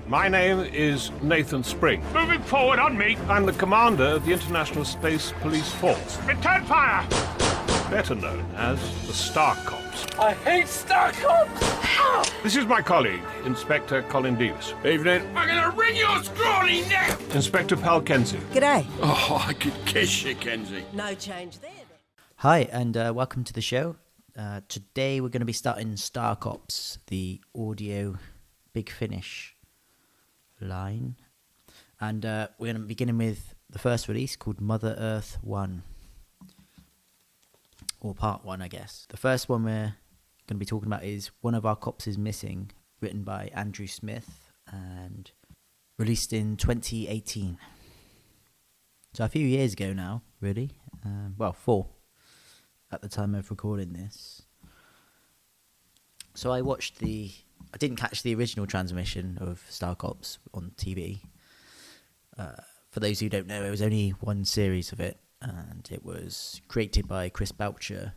My name is Nathan Spring. Moving forward on me. I'm the commander of the International Space Police Force, Return fire. better known as the Star Cops. I hate Star Cops! This is my colleague, Inspector Colin Davis. Evening. I'm gonna wring your scrawny neck. Inspector Pal Kenzie. G'day. Oh, I could kiss you, Kenzie. No change there. Hi, and welcome to the show. Today we're going to be starting Star Cops, the audio Big Finish line. And we're going to be beginning with the first release called Mother Earth 1. Or Part 1, I guess. The first one we're going to be talking about is One of Our Cops is Missing, written by Andrew Smith and released in 2018. So a few years ago now, really. 4 at the time of recording this. So I didn't catch the original transmission of Star Cops on TV. For those who don't know, it was only one series of it, and it was created by Chris Belcher,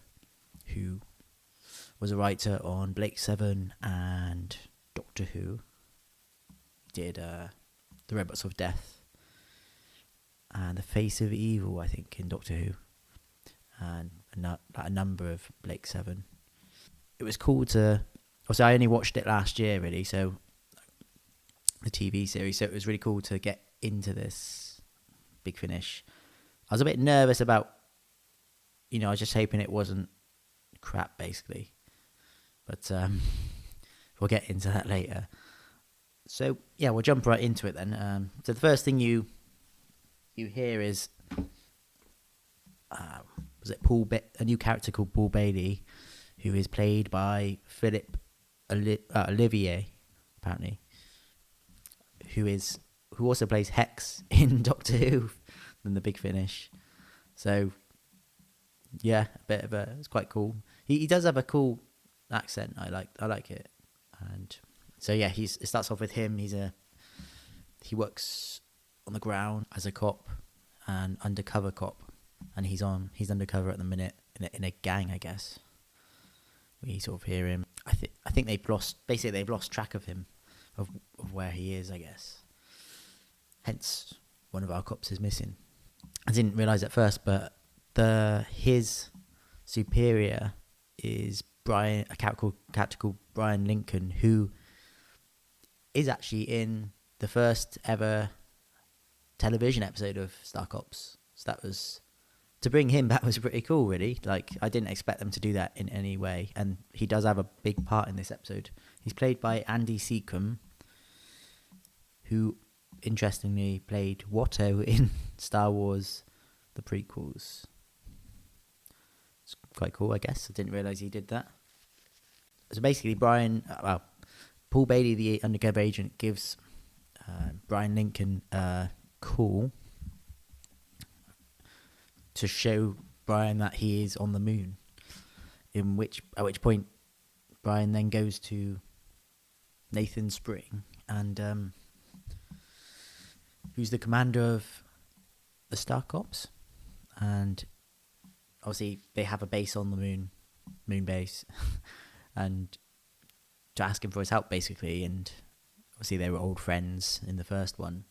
who was a writer on Blake 7 and Doctor Who. He did The Robots of Death and The Face of Evil, I think, in Doctor Who, and a number of Blake 7. It was cool to... Also, I only watched it last year, really, so the TV series, so it was really cool to get into this Big Finish. I was a bit nervous about, I was just hoping it wasn't crap, basically. But we'll get into that later. So, yeah, we'll jump right into it then. So the first thing you hear is... was it a new character called Paul Bailey, who is played by Philip Olivier, apparently, who also plays Hex in Doctor Who than the Big Finish. So yeah, it's quite cool. He does have a cool accent. I like it. And so yeah, it starts off with him. He works on the ground as a cop, an undercover cop. And he's undercover at the minute in a gang, I guess. We sort of hear him. I think they've lost track of him, of where he is, I guess. Hence, one of our cops is missing. I didn't realise at first, but his superior is a character called Brian Lincoln, who is actually in the first ever television episode of Star Cops. So that was... To bring him back was pretty cool, really. Like, I didn't expect them to do that in any way. And he does have a big part in this episode. He's played by Andy Secombe, who, interestingly, played Watto in Star Wars, the prequels. It's quite cool, I guess. I didn't realise he did that. So basically, Paul Bailey, the undercover agent, gives Brian Lincoln a call to show Brian that he is on the moon. At which point Brian then goes to Nathan Spring, and who's the commander of the Star Cops, and obviously they have a base on the moon base, and to ask him for his help, basically. And obviously they were old friends in the first one.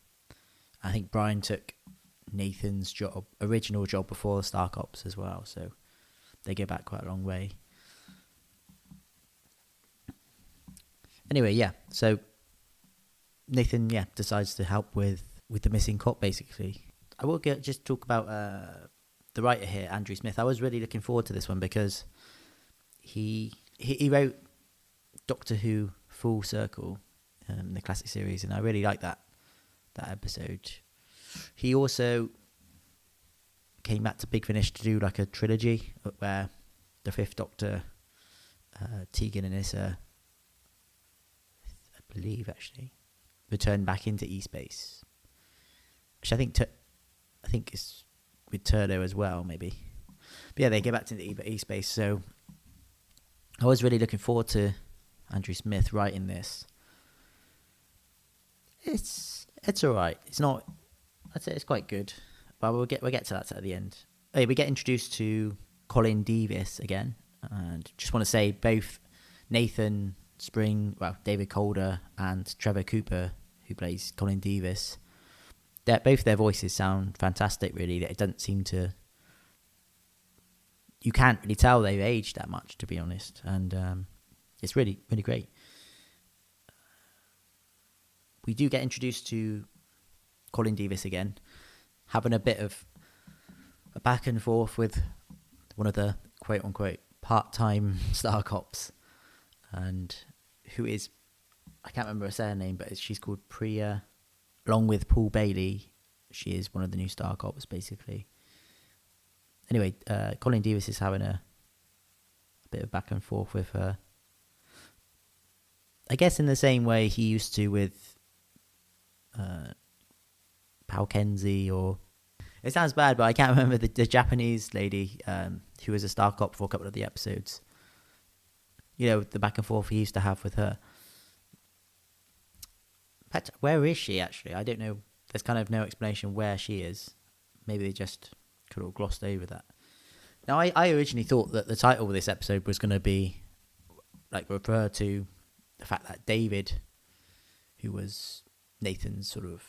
I think Brian took Nathan's original job before the Star Cops as well, so they go back quite a long way. Anyway, yeah, so Nathan, decides to help with the missing cop, basically. I will just talk about the writer here, Andrew Smith. I was really looking forward to this one because he wrote Doctor Who Full Circle, the classic series, and I really like that episode. He also came back to Big Finish to do like a trilogy where the Fifth Doctor, Tegan and Issa, I believe, actually returned back into E-Space, which I think is with Turlo as well, maybe. But yeah, they get back to the E-Space. So I was really looking forward to Andrew Smith writing this. It's alright. It's not. I'd say it's quite good, but we'll get to that at the end. We get introduced to Colin Davis again, and just want to say both Nathan Spring, David Calder, and Trevor Cooper, who plays Colin Davis. Both their voices sound fantastic, really. It doesn't seem to... You can't really tell they've aged that much, to be honest. And it's really, really great. We do get introduced to Colin Davis again, having a bit of a back and forth with one of the quote-unquote part-time star cops, and who is... I can't remember her surname, but she's called Priya, along with Paul Bailey. She is one of the new star cops, basically. Anyway, Colin Davis is having a bit of back and forth with her. I guess in the same way he used to with Pal Kenzie, or... It sounds bad, but I can't remember the Japanese lady who was a star cop for a couple of the episodes. You know, the back and forth he used to have with her. Where is she, actually? I don't know. There's kind of no explanation where she is. Maybe they just could have glossed over that. Now, I originally thought that the title of this episode was going to be, like, refer to the fact that David, who was Nathan's sort of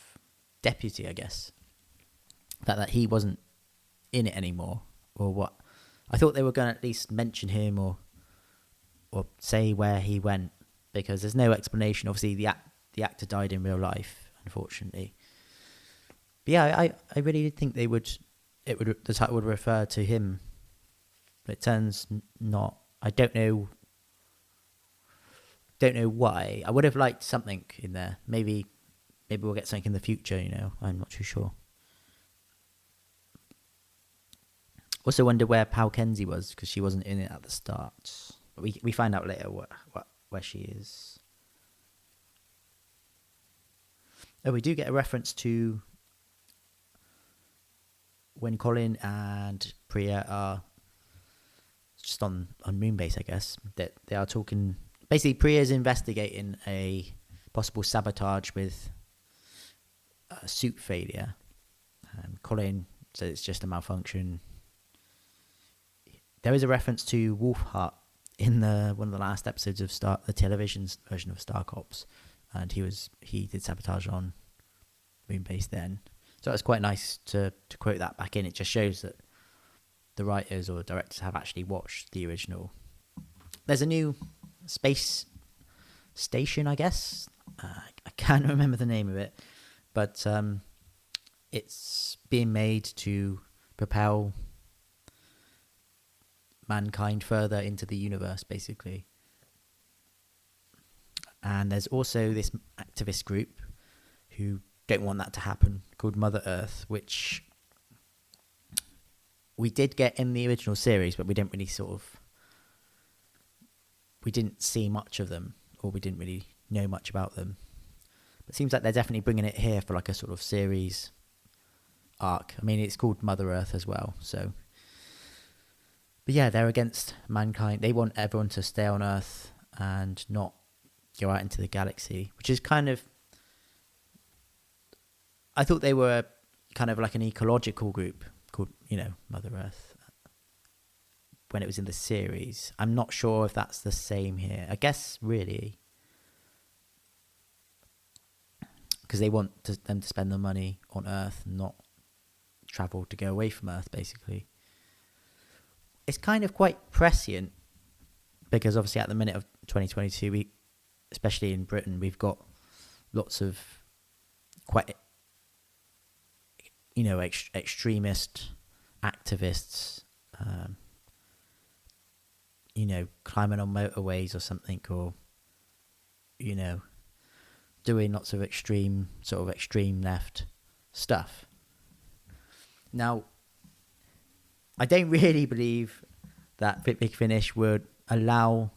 deputy, I guess, that he wasn't in it anymore, or what. I thought they were going to at least mention him or say where he went, because there's no explanation. Obviously, the actor died in real life, unfortunately. But yeah, I really did think the title would refer to him, but it turns not. I don't know why. I would have liked something in there. Maybe we'll get something in the future, you know. I'm not too sure. Also wonder where Pal Kenzie was, because she wasn't in it at the start. But we find out later where she is. Oh, we do get a reference to when Colin and Priya are just on Moonbase, I guess, that they are talking. Basically, Priya's investigating a possible sabotage with suit failure. Colin says it's just a malfunction. There is a reference to Wolfhart in one of the last episodes of the television version of Star Cops, and he did sabotage on Moonbase then. So it's quite nice to quote that back in. It just shows that the writers or directors have actually watched the original. There's a new space station, I guess. I can't remember the name of it, but it's being made to propel mankind further into the universe, basically. And there's also this activist group who don't want that to happen, called Mother Earth, which we did get in the original series, but we didn't really we didn't see much of them, or we didn't really know much about them. But it seems like they're definitely bringing it here for like a sort of series arc. I mean, it's called Mother Earth as well, so... But yeah, they're against mankind. They want everyone to stay on Earth and not go out into the galaxy, which is kind of... I thought they were kind of like an ecological group called, Mother Earth when it was in the series. I'm not sure if that's the same here. I guess, really, because they want them to spend the money on Earth, not travel to go away from Earth, basically. It's kind of quite prescient, because obviously at the minute of 2022, especially in Britain, we've got lots of quite, extremist activists, climbing on motorways or something, or, doing lots of extreme left stuff. Now, I don't really believe that Big Finish would allow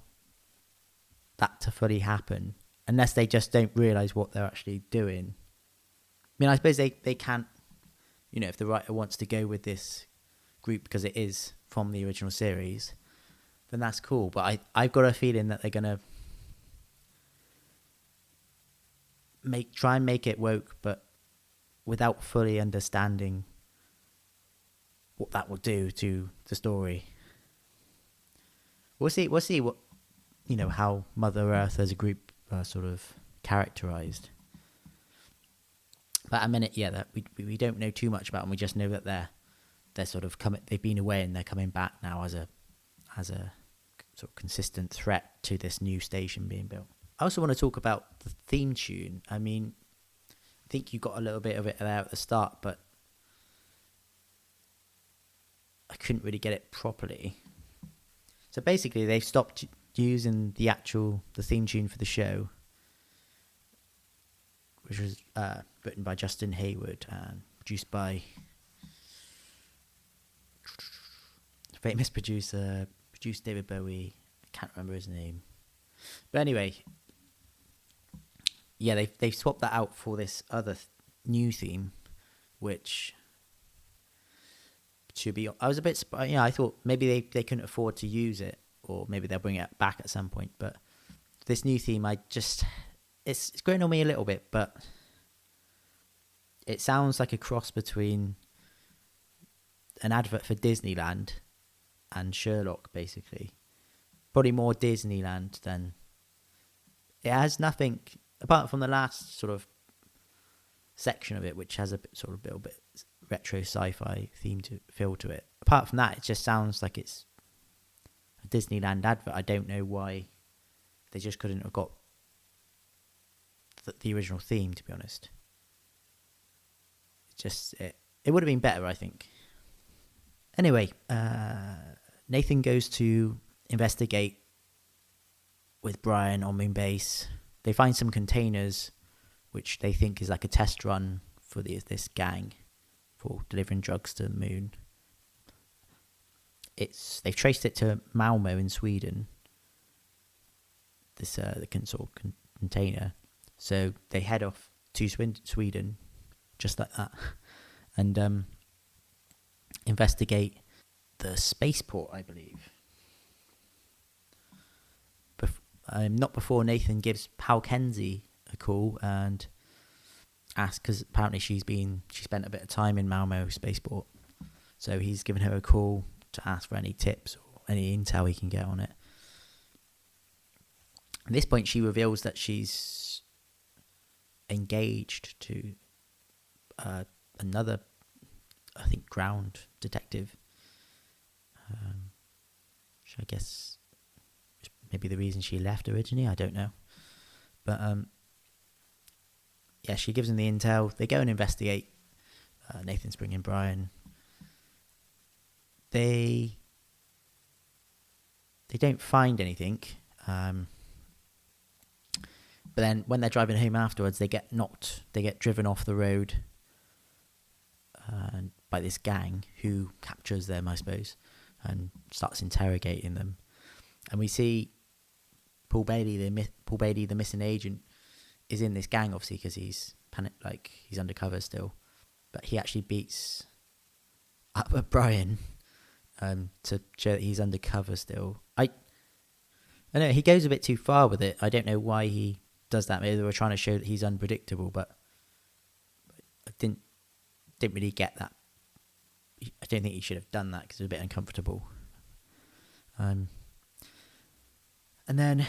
that to fully happen unless they just don't realise what they're actually doing. I mean, I suppose they can't, if the writer wants to go with this group because it is from the original series, then that's cool. But I've got a feeling that they're going to try and make it woke, but without fully understanding what that will do to the story. We'll see what, how Mother Earth as a group are sort of characterized. But at a minute, yeah, that we don't know too much about them. We just know that they're sort of coming. They've been away and they're coming back now as a sort of consistent threat to this new station being built. I also want to talk about the theme tune. I mean, I think you got a little bit of it there at the start, but I couldn't really get it properly. So basically, they've stopped using the theme tune for the show, which was written by Justin Hayward and produced by famous producer, produced David Bowie. I can't remember his name, but anyway, yeah, they've swapped that out for this other new theme, which should be. I was a bit, I thought maybe they couldn't afford to use it, or maybe they'll bring it back at some point. But this new theme, it's growing on me a little bit, but it sounds like a cross between an advert for Disneyland and Sherlock, basically. Probably more Disneyland than... It has nothing, apart from the last sort of section of it, which has a little bit retro sci-fi theme feel to it. Apart from that, it just sounds like it's a Disneyland advert. I don't know why they just couldn't have got the original theme, to be honest. It would have been better, I think. Anyway, Nathan goes to investigate with Brian on Moonbase. They find some containers, which they think is like a test run for this gang for delivering drugs to the moon. They've traced it to Malmo in Sweden. This container. So they head off to Sweden, just like that, and investigate the spaceport, I believe. Not before Nathan gives Pal Kenzie a call and asks, because apparently she spent a bit of time in Malmo spaceport, so he's given her a call to ask for any tips or any intel he can get on it. At this point, she reveals that she's engaged to another, I think, ground detective, which I guess maybe the reason she left originally, I don't know. But yeah, she gives him the intel. They go and investigate. Nathan's bringing Brian. They don't find anything. But then when they're driving home afterwards, they get driven off the road by this gang who captures them, I suppose, and starts interrogating them. And we see Paul Bailey, the missing agent, is in this gang, obviously, because he's undercover still. But he actually beats up Brian to show that he's undercover still. I know he goes a bit too far with it. I don't know why he does that. Maybe they were trying to show that he's unpredictable, but I didn't really get that. I don't think he should have done that because it was a bit uncomfortable. And then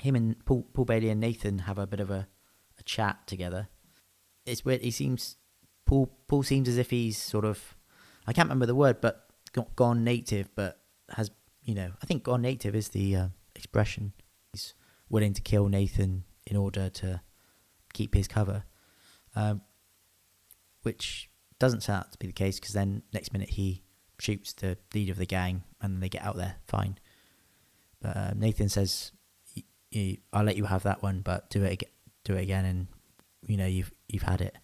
him and Paul Bailey and Nathan have a bit of a chat together. It's weird. Paul seems as if he's sort of, I can't remember the word, but gone native, but has, I think gone native is the expression. He's willing to kill Nathan in order to keep his cover, which doesn't turn out to be the case, because then next minute he shoots the leader of the gang and they get out there fine. But Nathan says, "I'll let you have that one, but do it again, and you've had it."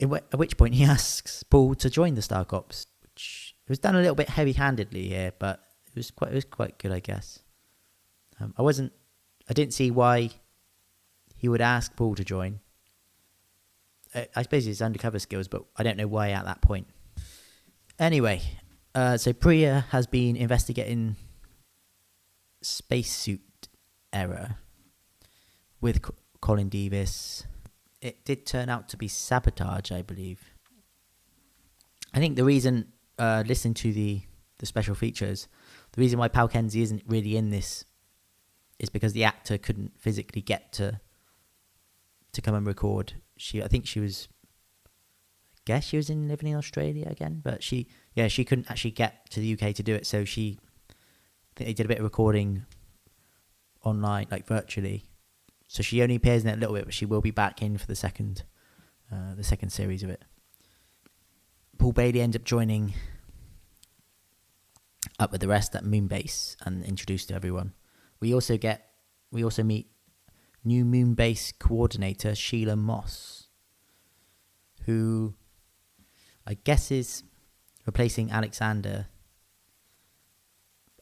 At which point he asks Paul to join the Star Cops, which was done a little bit heavy-handedly here, but it was quite good, I guess. I didn't see why he would ask Paul to join. I suppose his undercover skills, but I don't know why at that point. Anyway, so Priya has been investigating spacesuit error with Colin Davis. It did turn out to be sabotage, I believe. I think the reason, listening to the special features, the reason why Pal Kenzie isn't really in this is because the actor couldn't physically get to to come and record. I think she was. Guess she was living in Australia again, but she couldn't actually get to the UK to do it, so I think they did a bit of recording online, like virtually. So she only appears in it a little bit, but she will be back in for the second series of it. Paul Bailey ends up joining up with the rest at Moonbase and introduced to everyone. We also meet new Moonbase coordinator Sheila Moss, who I guess is replacing Alexander.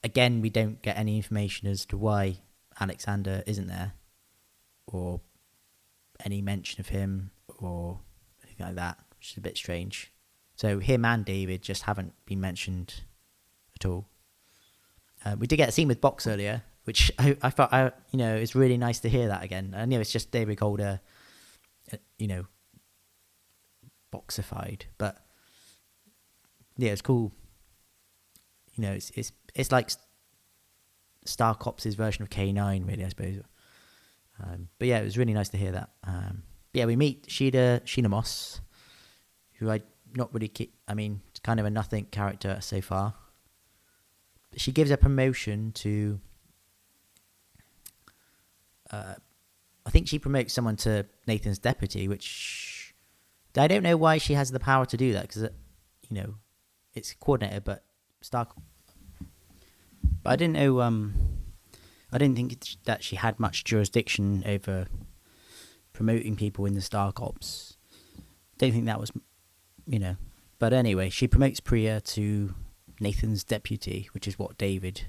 Again, we don't get any information as to why Alexander isn't there, or any mention of him, or anything like that, which is a bit strange. So him and David just haven't been mentioned at all. We did get a scene with Box earlier, which I thought, it's really nice to hear that again. I know it's just David Calder, boxified, but yeah, it's cool. It's like Star Cops' version of K9, really, I suppose. But yeah, it was really nice to hear that. We meet Sheila Moss, who I not really it's kind of a nothing character so far. But she gives a promotion to. I think she promotes someone to Nathan's deputy, which I don't know why she has the power to do that, because it's coordinator, but But I didn't know. I didn't think that she had much jurisdiction over promoting people in the Star Cops. Don't think that was, But anyway, she promotes Priya to Nathan's deputy, which is what David,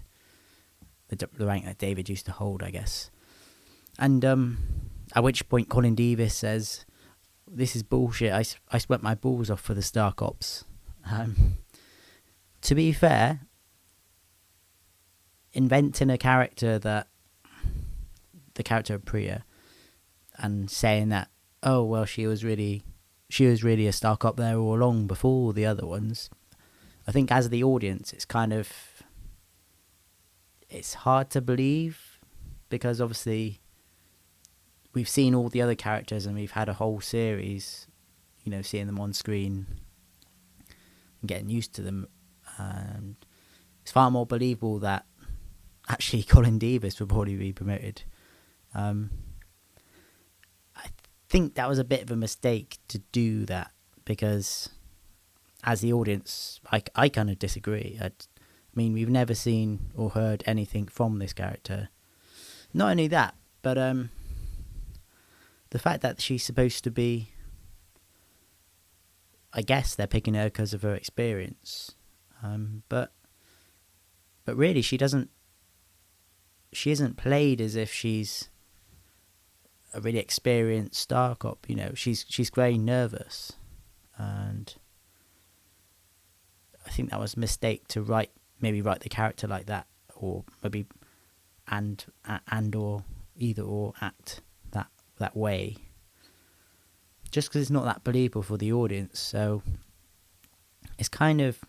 the rank that David used to hold, I guess. And at which point Colin Davis says, "This is bullshit. I sweat my balls off for the Star Cops." To be fair, inventing a character the character of Priya, and saying that, oh well, she was really a Star Cop there all along before the other ones. I think as the audience, it's hard to believe, because obviously we've seen all the other characters and we've had a whole series, seeing them on screen and getting used to them. And it's far more believable that actually Colin Davis would probably be promoted. I think that was a bit of a mistake to do that, because as the audience, I kind of disagree. We've never seen or heard anything from this character. Not only that, but the fact that she's supposed to be, I guess they're picking her because of her experience, but really she isn't played as if she's a really experienced Star Cop. She's very nervous, and I think that was a mistake to write the character like that, or maybe and or either or act that way, just because it's not that believable for the audience. So it's kind of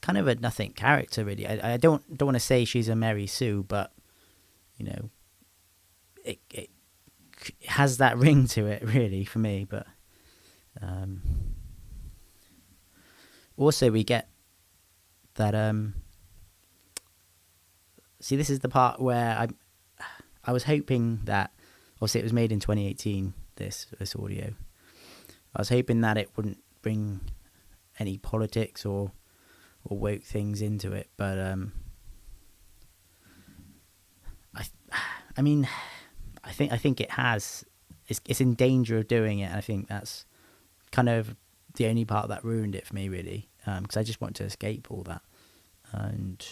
a nothing character, really. I don't want to say she's a Mary Sue, but it has that ring to it, really, for me. But also we get that see, this is the part where I was hoping that, obviously it was made in 2018, this audio. I was hoping that it wouldn't bring any politics or woke things into it, but I think it has. It's in danger of doing it, and I think that's kind of the only part that ruined it for me, really, because I just want to escape all that, and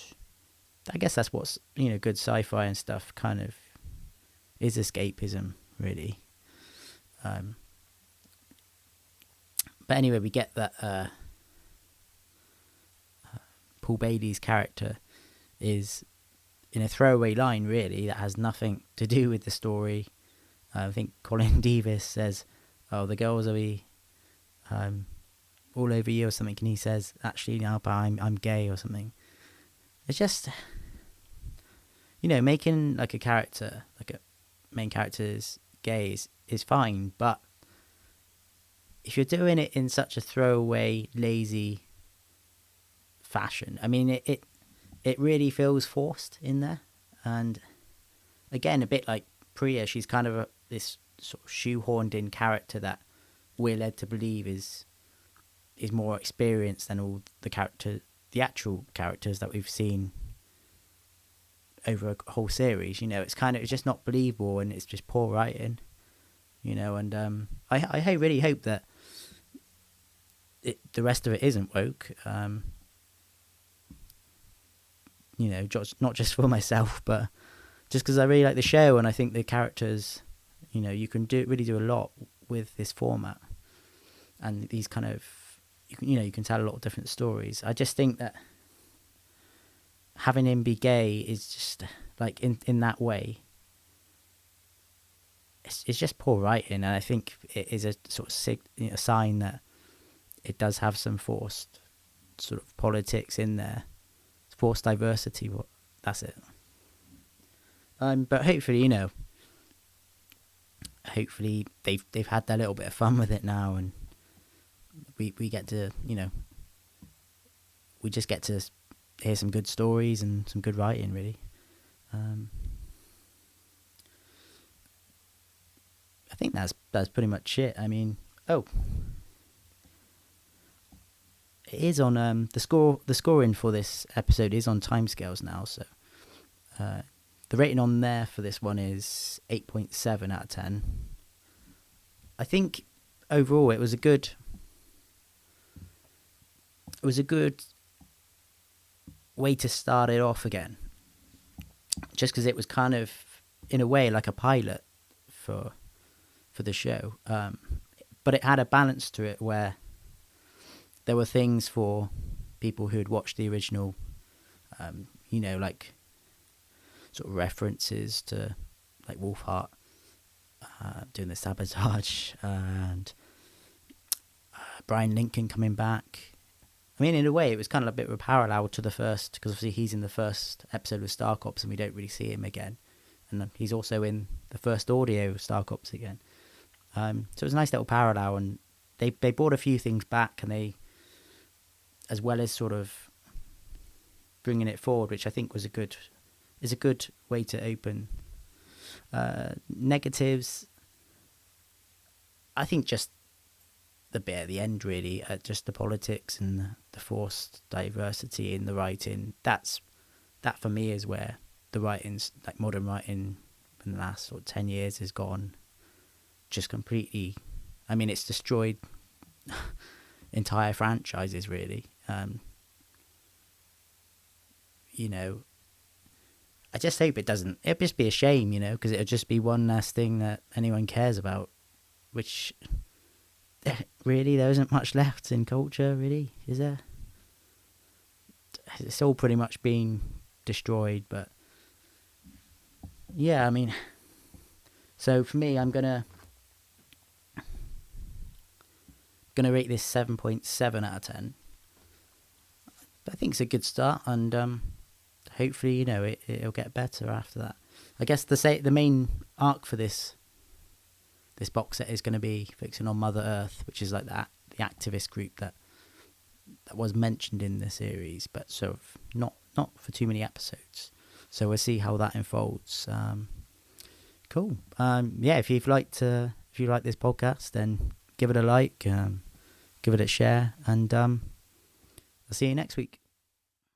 I guess that's what's good sci-fi and stuff kind of is, escapism, really. But anyway, we get that Paul Bailey's character is in a throwaway line, really, that has nothing to do with the story. I think Colin Davis says, "Oh, the girls will be all over you," or something, and he says, "Actually, no, but I'm gay," or something. It's just, making like a character, like main character is gay is fine, but if you're doing it in such a throwaway, lazy fashion, I mean, it really feels forced in there. And again, a bit like Priya, she's kind of this sort of shoehorned in character that we're led to believe is more experienced than all the actual characters that we've seen over a whole series. It's just not believable, and it's just poor writing. And I really hope that the rest of it isn't woke. Not just for myself, but just because I really like the show, and I think the characters, you can really do a lot with this format, and these kind of, you can tell a lot of different stories. I just think that having him be gay is just like in that way. It's just poor writing, and I think it is a sort of sign that it does have some forced sort of politics in there, forced diversity. That's it. But hopefully, hopefully they've had their little bit of fun with it now, and we get to we just get to hear some good stories and some good writing, really. I think that's pretty much it. I mean, it is on the scoring for this episode is on timescales now, so the rating on there for this one is 8.7 out of 10. I think overall it was a good way to start it off again, just because it was kind of in a way like a pilot for the show, but it had a balance to it where there were things for people who had watched the original, like sort of references to like Wolfheart doing the sabotage, and Brian Lincoln coming back. I mean, in a way, it was kind of a bit of a parallel to the first, because obviously he's in the first episode of Star Cops and we don't really see him again. And he's also in the first audio of Star Cops again. So it was a nice little parallel, and they brought a few things back, and they, as well as sort of bringing it forward, which I think is a good way to open. Negatives, I think just the bit at the end, really, just the politics and the forced diversity in the writing. That for me is where the writing's, like modern writing in the last sort of 10 years, has gone just completely. I mean, it's destroyed entire franchises, really. I just hope it doesn't. It'd just be a shame, because it'll just be one last thing that anyone cares about, which really there isn't much left in culture, really, is there? It's all pretty much been destroyed, but yeah, I mean, so for me, I'm gonna rate this 7.7 out of 10. I think it's a good start, and hopefully, it'll get better after that. I guess the main arc for this box set is going to be focusing on Mother Earth, which is like the activist group that was mentioned in the series, but sort of not for too many episodes. So we'll see how that unfolds. Cool. Yeah, if you like this podcast, then give it a like, give it a share, and I'll see you next week.